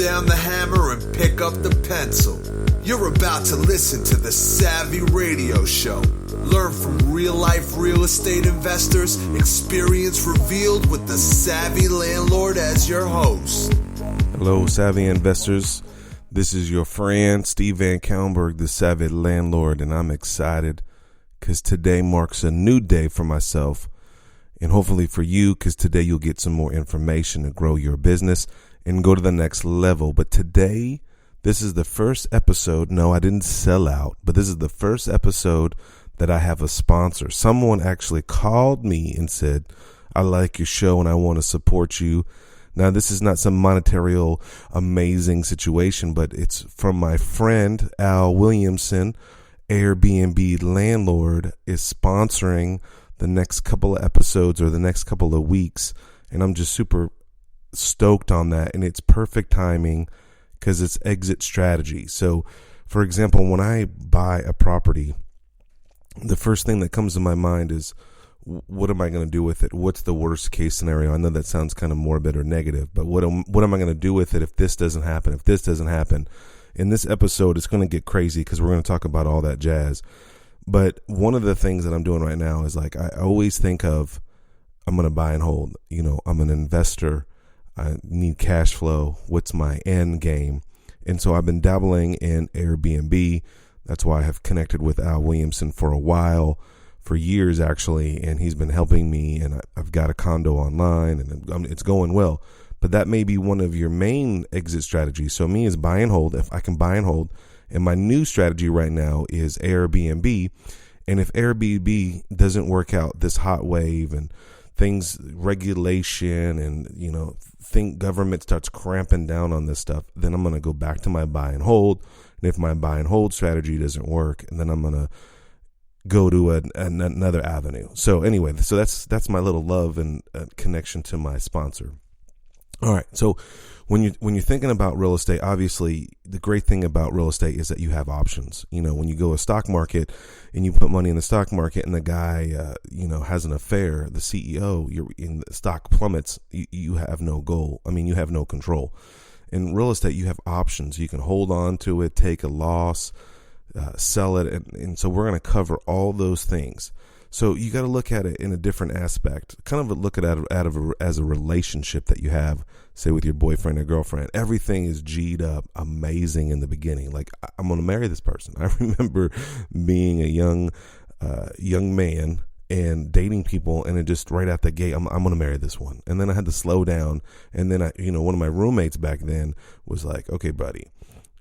down the hammer and pick up the pencil. You're about to listen to the Savvy Radio Show. Learn from real-life real estate investors, experience revealed with the Savvy Landlord as your host. Hello, Savvy investors. This is your friend, Steve Van Kallenberg, the Savvy Landlord, and I'm excited because today marks a new day for myself and hopefully for you, because today you'll get some more information to grow your business and go to the next level. But today, this is the first episode. No, I didn't sell out, but this is the first episode that I have a sponsor. Someone actually called me and said, I like your show and I want to support you. Now, this is not some monetary amazing situation, but it's from my friend, Al Williamson. Airbnb Landlord is sponsoring the next couple of episodes or the next couple of weeks. And I'm just super stoked on that. And it's perfect timing because it's exit strategy. So, for example, when I buy a property, the first thing that comes to my mind is, what am I going to do with it? What's the worst case scenario? I know that sounds kind of morbid or negative, but what am I going to do with it if this doesn't happen? If this doesn't happen? In this episode, it's going to get crazy because we're going to talk about all that jazz. But one of the things that I'm doing right now is like, I always think of, I'm going to buy and hold. You know, I'm an investor. I need cash flow. What's my end game? And so I've been dabbling in Airbnb. That's why I have connected with Al Williamson for a while, for years actually, and he's been helping me, and I've got a condo online, and it's going well. But that may be one of your main exit strategies. So me is buy and hold, if I can buy and hold. And my new strategy right now is Airbnb. And if Airbnb doesn't work out, this hot wave and things, regulation, and, you know, think government starts cramping down on this stuff, then I'm going to go back to my buy and hold. And if my buy and hold strategy doesn't work, then I'm going to go to another avenue. So anyway, so that's my little love and connection to my sponsor. All right. So when you're thinking about real estate, obviously the great thing about real estate is that you have options. You know, when you go a stock market and you put money in the stock market and the guy, has an affair, the CEO, you're in the stock plummets, you have no goal. I mean, you have no control. In real estate, you have options. You can hold on to it, take a loss, sell it. And so we're going to cover all those things. So you got to look at it in a different aspect, kind of look at it as a relationship that you have, say with your boyfriend or girlfriend. Everything is G'd up, amazing in the beginning. Like, I'm going to marry this person. I remember being a young man and dating people, and it just right out the gate, I'm going to marry this one. And then I had to slow down. And then one of my roommates back then was like, okay, buddy,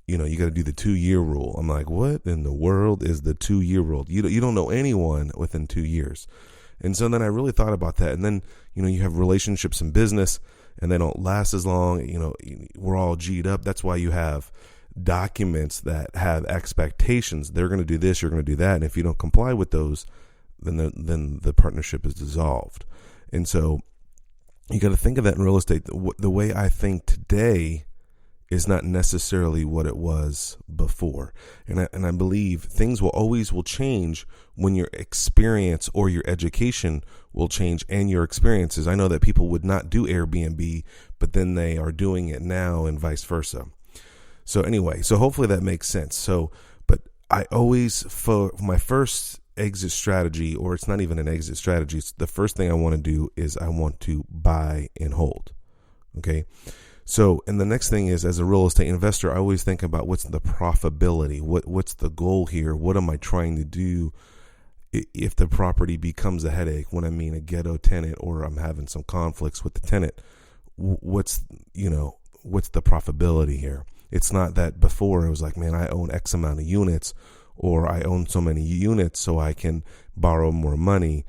you got to do the 2-year rule. I'm like, what in the world is the 2-year rule? You don't know anyone within 2 years. And so then I really thought about that. And then, you have relationships in business and they don't last as long. We're all G'd up. That's why you have documents that have expectations. They're going to do this, you're going to do that. And if you don't comply with those, then the partnership is dissolved. And so you got to think of that in real estate. The way I think today is not necessarily what it was before. And I believe things will change when your experience or your education will change and your experiences. I know that people would not do Airbnb, but then they are doing it now and vice versa. So anyway, so hopefully that makes sense. So, but I always, for my first exit strategy, or it's not even an exit strategy, it's the first thing I want to do is I want to buy and hold. Okay. So, and the next thing is, as a real estate investor, I always think about what's the profitability, what's the goal here, what am I trying to do if the property becomes a headache, when I mean a ghetto tenant or I'm having some conflicts with the tenant, what's the profitability here? It's not that before it was like, man, I own X amount of units, or I own so many units so I can borrow more money.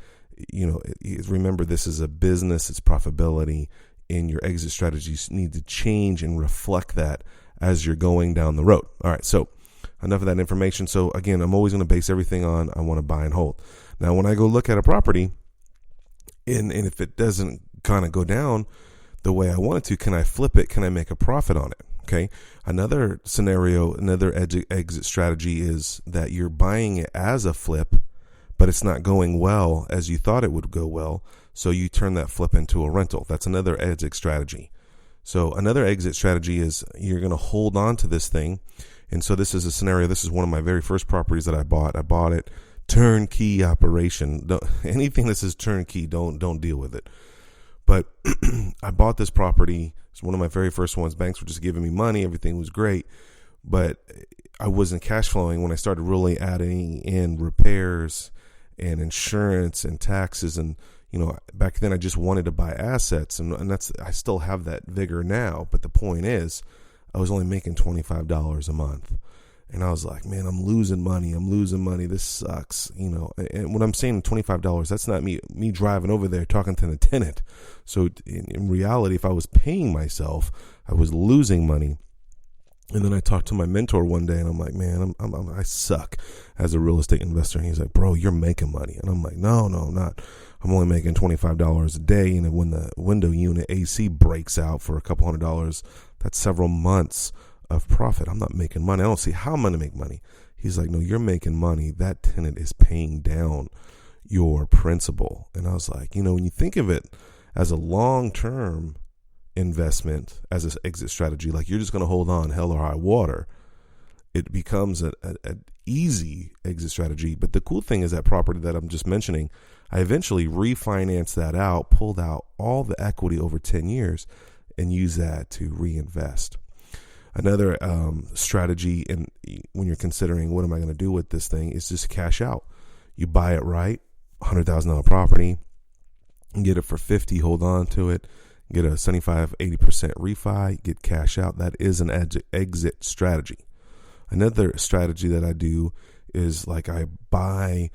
Remember, this is a business, it's profitability. And your exit strategies need to change and reflect that as you're going down the road. All right, so enough of that information. So again, I'm always going to base everything on I want to buy and hold. Now, when I go look at a property, and if it doesn't kind of go down the way I want it to, can I flip it? Can I make a profit on it? Okay. Another scenario, another exit strategy is that you're buying it as a flip, but it's not going well as you thought it would go well. So you turn that flip into a rental. That's another exit strategy. So another exit strategy is you're going to hold on to this thing. And so this is a scenario. This is one of my very first properties that I bought. I bought it turnkey operation. Anything that says turnkey, don't deal with it. But I bought this property. It's one of my very first ones. Banks were just giving me money. Everything was great. But I wasn't cash flowing when I started really adding in repairs and insurance and taxes. And, back then I just wanted to buy assets. And I still have that vigor now. But the point is, I was only making $25 a month. And I was like, man, I'm losing money. This sucks. And when I'm saying $25, that's not me driving over there talking to the tenant. So in reality, if I was paying myself, I was losing money. And then I talked to my mentor one day and I'm like, man, I suck as a real estate investor. And he's like, bro, you're making money. And I'm like, no, I'm not. I'm only making $25 a day. And when the window unit AC breaks out for a couple $100, that's several months of profit. I'm not making money. I don't see how I'm going to make money. He's like, no, you're making money. That tenant is paying down your principal. And I was like, when you think of it as a long-term investment, as an exit strategy, like you're just going to hold on hell or high water, it becomes an easy exit strategy. But the cool thing is that property that I'm just mentioning, I eventually refinanced that out, pulled out all the equity over 10 years and used that to reinvest. Another strategy, and when you're considering what am I going to do with this thing, is just cash out. You buy it right, $100,000 property, get it for $50,000, hold on to it, get a 75-80% refi, get cash out. That is an exit strategy. Another strategy that I do is like I buy,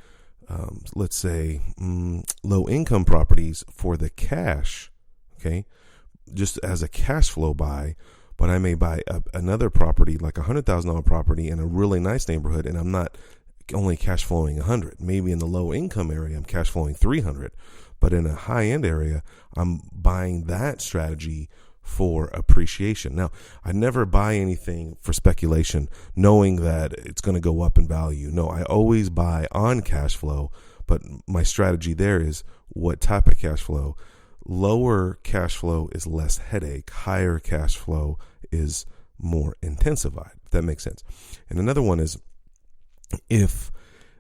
let's say, low income properties for the cash, okay, just as a cash flow buy. But I may buy another property, like $100,000 property in a really nice neighborhood, and I'm not only cash flowing $100,000. Maybe in the low income area, I'm cash flowing $300,000. But in a high end area, I'm buying that strategy for appreciation. Now, I never buy anything for speculation, knowing that it's going to go up in value. No, I always buy on cash flow. But my strategy there is what type of cash flow. Lower cash flow is less headache. Higher cash flow is more intensified, if that makes sense. And another one is if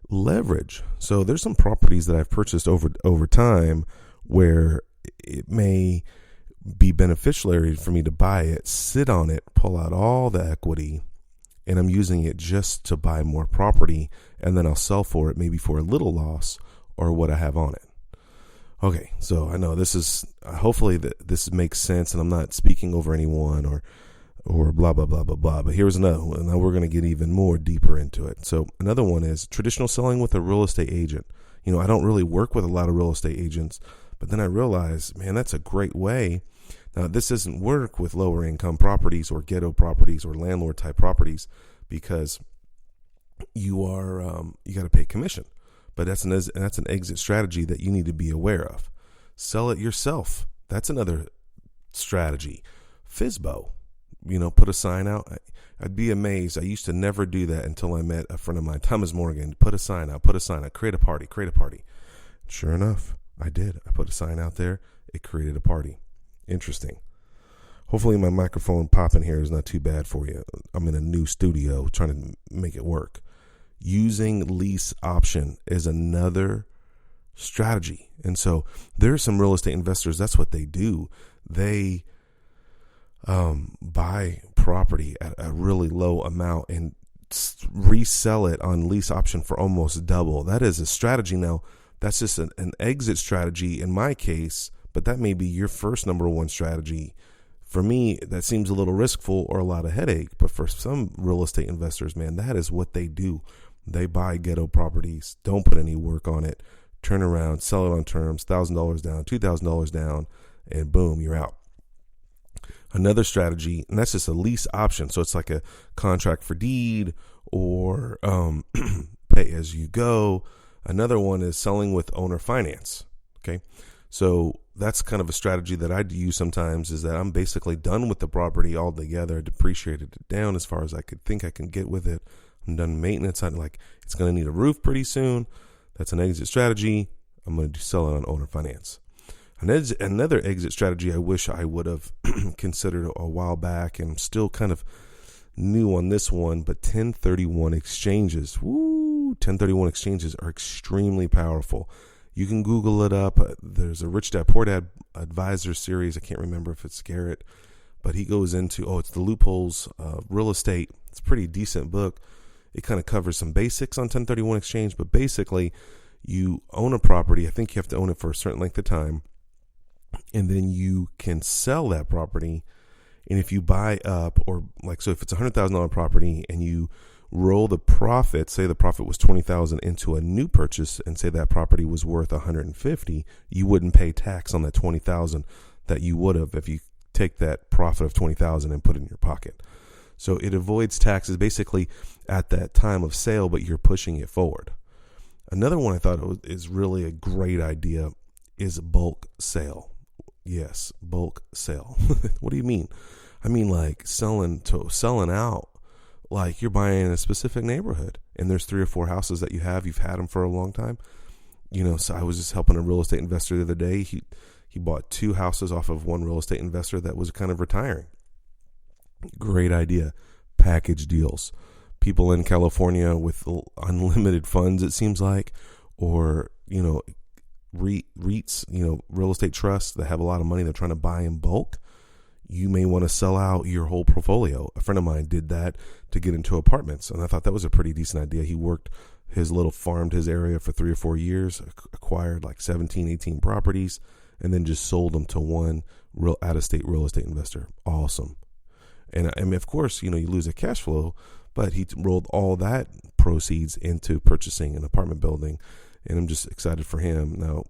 leverage. So there's some properties that I've purchased over time where it may be beneficial for me to buy it, sit on it, pull out all the equity, and I'm using it just to buy more property, and then I'll sell for it maybe for a little loss or what I have on it. Okay, so I know this is, hopefully this makes sense and I'm not speaking over anyone or blah, blah, blah, blah, blah. But here's another one. Now we're going to get even more deeper into it. So another one is traditional selling with a real estate agent. I don't really work with a lot of real estate agents, but then I realized, man, that's a great way. Now, this doesn't work with lower income properties or ghetto properties or landlord type properties because you got to pay commission. But that's an exit strategy that you need to be aware of. Sell it yourself. That's another strategy. FSBO, put a sign out. I'd be amazed. I used to never do that until I met a friend of mine, Thomas Morgan. Put a sign out, create a party. Sure enough, I did. I put a sign out there. It created a party. Interesting. Hopefully my microphone popping here is not too bad for you. I'm in a new studio trying to make it work. Using lease option is another strategy. And so there are some real estate investors, that's what they do. They buy property at a really low amount and resell it on lease option for almost double. That is a strategy. Now, that's just an exit strategy in my case, but that may be your first number one strategy. For me, that seems a little riskful or a lot of headache, but for some real estate investors, man, that is what they do. They buy ghetto properties, don't put any work on it, turn around, sell it on terms, $1,000 down, $2,000 down, and boom, you're out. Another strategy, and that's just a lease option. So it's like a contract for deed or pay as you go. Another one is selling with owner finance. Okay. So that's kind of a strategy that I use sometimes, is that I'm basically done with the property altogether, depreciated it down as far as I could think I can get with it. I'm done maintenance. I'm like, it's going to need a roof pretty soon. That's an exit strategy. I'm going to sell it on owner finance. Another exit strategy I wish I would have considered a while back, and still kind of new on this one, but 1031 exchanges. Woo! 1031 exchanges are extremely powerful. You can Google it up. There's a Rich Dad Poor Dad advisor series. I can't remember if it's Garrett, but he goes into, it's the loopholes of real estate. It's a pretty decent book. It kind of covers some basics on 1031 exchange, but basically you own a property. I think you have to own it for a certain length of time, and then you can sell that property. And if you buy up, or like, so if it's $100,000 property and you roll the profit, say the profit was $20,000 into a new purchase, and say that property was worth $150,000, you wouldn't pay tax on that $20,000 that you would have if you take that profit of $20,000 and put it in your pocket. So it avoids taxes basically at that time of sale, but you're pushing it forward. Another one I thought is really a great idea is bulk sale. Yes, bulk sale. What do you mean? I mean, like selling out, like you're buying in a specific neighborhood and there's 3 or 4 houses that you've had them for a long time. So I was just helping a real estate investor the other day. He bought 2 houses off of one real estate investor that was kind of retiring. Great idea. Package deals. People in California with unlimited funds, it seems like, or, REITs, real estate trusts that have a lot of money they're trying to buy in bulk. You may want to sell out your whole portfolio. A friend of mine did that to get into apartments, and I thought that was a pretty decent idea. He farmed his area for 3 or 4 years, acquired like 17, 18 properties, and then just sold them to one real out-of-state real estate investor. Awesome. And I mean, of course, you lose a cash flow, but he rolled all that proceeds into purchasing an apartment building, and I'm just excited for him. Now,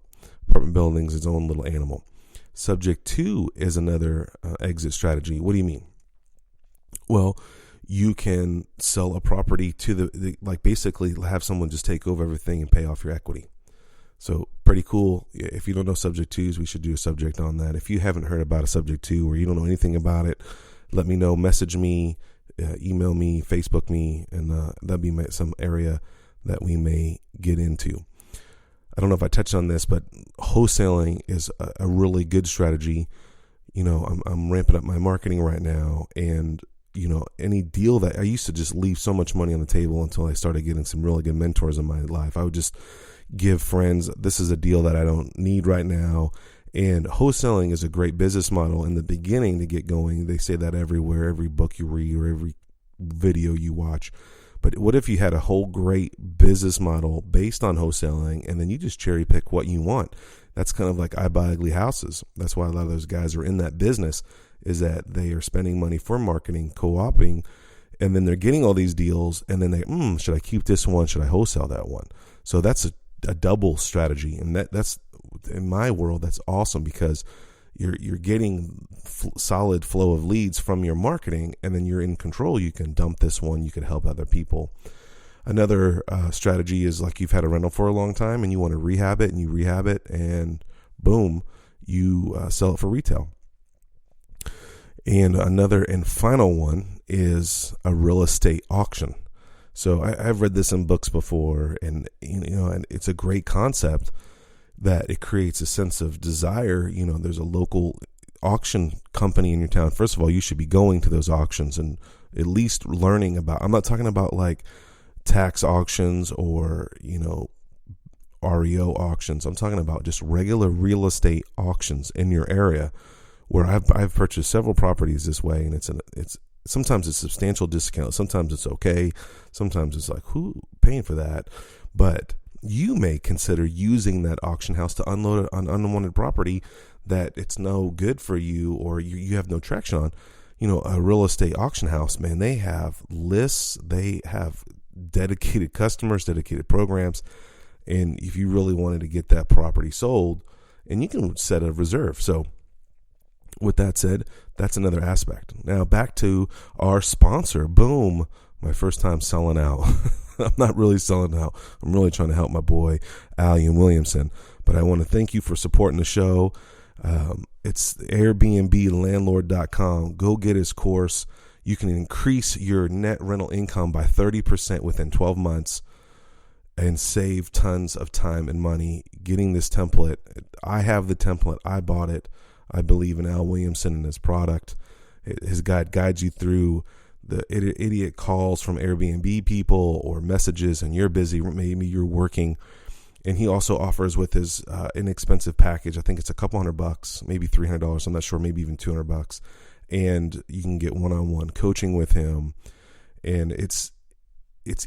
apartment building's its own little animal. Subject to is another exit strategy. What do you mean? Well, you can sell a property to like basically have someone just take over everything and pay off your equity. So pretty cool. If you don't know subject twos, we should do a subject on that. If you haven't heard about a subject two or you don't know anything about it, let me know. Message me, email me, Facebook me, and that'd be some area that we may get into. I don't know if I touched on this, but wholesaling is a really good strategy. I'm ramping up my marketing right now, and any deal that I used to just leave so much money on the table until I started getting some really good mentors in my life. I would just give friends, this is a deal that I don't need right now. And wholesaling is a great business model in the beginning to get going. They say that everywhere, every book you read or every video you watch. But what if you had a whole great business model based on wholesaling, and then you just cherry pick what you want? That's kind of like I Buy Ugly Houses. That's why a lot of those guys are in that business, is that they are spending money for marketing, co-oping, and then they're getting all these deals, and then they, should I keep this one? Should I wholesale that one? So that's a double strategy, and that's in my world, that's awesome, because you're getting solid flow of leads from your marketing, and then you're in control. You can dump this one. You can help other people. Another strategy is like you've had a rental for a long time and you want to rehab it, and you rehab it, and boom, you sell it for retail. And another and final one is a real estate auction. So I've read this in books before, and and it's a great concept that it creates a sense of desire. There's a local auction company in your town. First of all, you should be going to those auctions and at least learning about, I'm not talking about like tax auctions or, REO auctions. I'm talking about just regular real estate auctions in your area, where I've purchased several properties this way, and it's sometimes it's substantial discount. Sometimes it's okay. Sometimes it's like, who paying for that? But you may consider using that auction house to unload an unwanted property that it's no good for you, or you have no traction on. A real estate auction house, man, they have lists, they have dedicated customers, dedicated programs. And if you really wanted to get that property sold, and you can set a reserve. So with that said, that's another aspect. Now back to our sponsor. Boom. My first time selling out. I'm not really selling out. I'm really trying to help my boy, Allian Williamson. But I want to thank you for supporting the show. It's airbnblandlord.com. Go get his course. You can increase your net rental income by 30% within 12 months. and save tons of time and money getting this template. I have the template. I bought it. I believe in Al Williamson and his product. His guide guides you through the idiot calls from Airbnb people or messages, and you're busy, maybe you're working. And he also offers with his inexpensive package, I think it's a couple $100, maybe $300, I'm not sure, maybe even $200. And you can get one-on-one coaching with him. And it's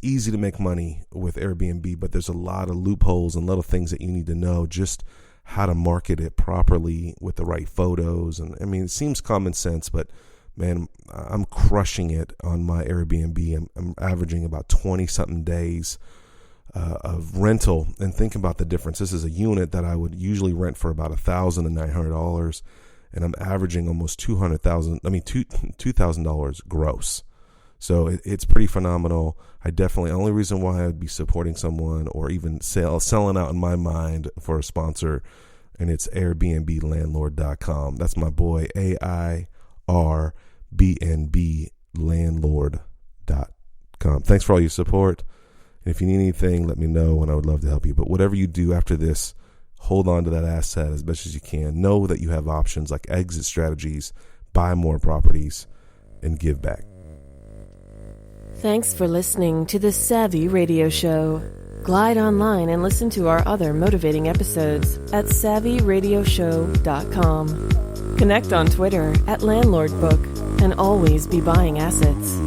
easy to make money with Airbnb, but there's a lot of loopholes and little things that you need to know, just how to market it properly with the right photos. And I mean, it seems common sense, but man, I'm crushing it on my Airbnb. I'm averaging about 20-something days of rental. And think about the difference. This is a unit that I would usually rent for about $1,900, and I'm averaging almost $2,000 gross. So it's pretty phenomenal. Only reason why I'd be supporting someone or even selling out in my mind for a sponsor, and it's airbnblandlord.com. That's my boy, AIRBNB landlord.com. Thanks for all your support. And if you need anything, let me know, and I would love to help you. But whatever you do after this, hold on to that asset as best as you can. Know that you have options like exit strategies, buy more properties, and give back. Thanks for listening to the Savvy Radio Show. Glide online and listen to our other motivating episodes at savvyradioshow.com. Connect on Twitter at LandlordBook, and always be buying assets.